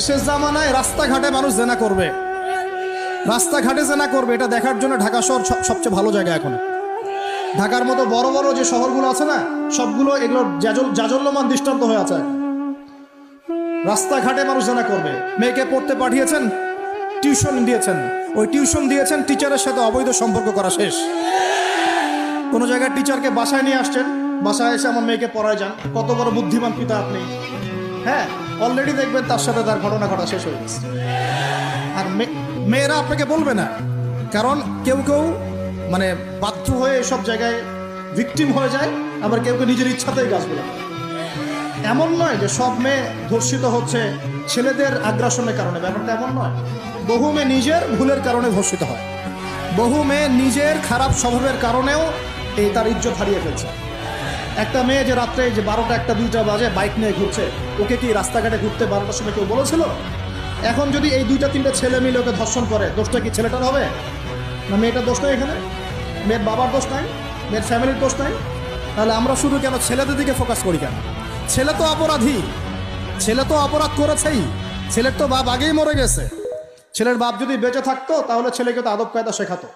শেষ জামানায় রাস্তাঘাটে মানুষ জেনা করবে, রাস্তাঘাটে জেনা করবে, এটা দেখার জন্য ঢাকা শহর সবচেয়ে ভালো জায়গা। এখন ঢাকার মতো বড় বড় যে শহরগুলো আছে না, সবগুলো এগুলো জাজল্যমান দৃষ্টান্ত হয়ে আছে। রাস্তাঘাটে মানুষ জেনা করবে। মেয়েকে পড়তে পাঠিয়েছেন, টিউশন দিয়েছেন, ওই টিউশন দিয়েছেন, টিচারের সাথে অবৈধ সম্পর্ক করা শেষ। কোনো জায়গায় টিচারকে বাসায় নিয়ে আসছেন, বাসায় এসে আমার মেয়েকে পড়ায় যান। কত বড় বুদ্ধিমান পিতা আপনি! হ্যাঁ, অলরেডি দেখবেন তার সাথে তার ঘটনা ঘটা শেষ হয়ে গেছে। আর মেয়েরা আপনাকে বলবে না, কারণ কেউ কেউ মানে বাধ্য হয়ে এসব জায়গায় ভিকটিম হয়ে যায়, আবার কেউ কেউ নিজের ইচ্ছাতেই গাছগুলো। এমন নয় যে সব মেয়ে ধর্ষিত হচ্ছে ছেলেদের আগ্রাসনের কারণে, ব্যাপারটা এমন নয়। বহু মেয়ে নিজের ভুলের কারণে ধর্ষিত হয়, বহু মেয়ে নিজের খারাপ স্বভাবের কারণেও এই তার ইজ্জত হারিয়ে ফেলছে। একটা মেয়ে যে রাত্রে যে 12টা 1টা 2টা বাজে বাইক নিয়ে ঘুরছে, ওকে কি রাস্তাঘাটে ঘুরতে 12টার সময় কেউ বলেছিল? এখন যদি এই 2টা 3টা ছেলে মিলে ওকে ধর্ষণ করে, দোষটা কি ছেলেটার হবে না মেয়েটার দোষ নাই? এখানে মেয়ের বাবার দোষ নাই, মেয়ের ফ্যামিলির দোষ নাই। তাহলে আমরা শুধু কেন ছেলেদের দিকে ফোকাস করি কেন? ছেলে তো অপরাধী, ছেলে তো অপরাধ করেছেই, ছেলের তো বাপ আগেই মরে গেছে। ছেলের বাপ যদি বেঁচে থাকতো তাহলে ছেলেকে তো আদব কায়দা শেখাতো।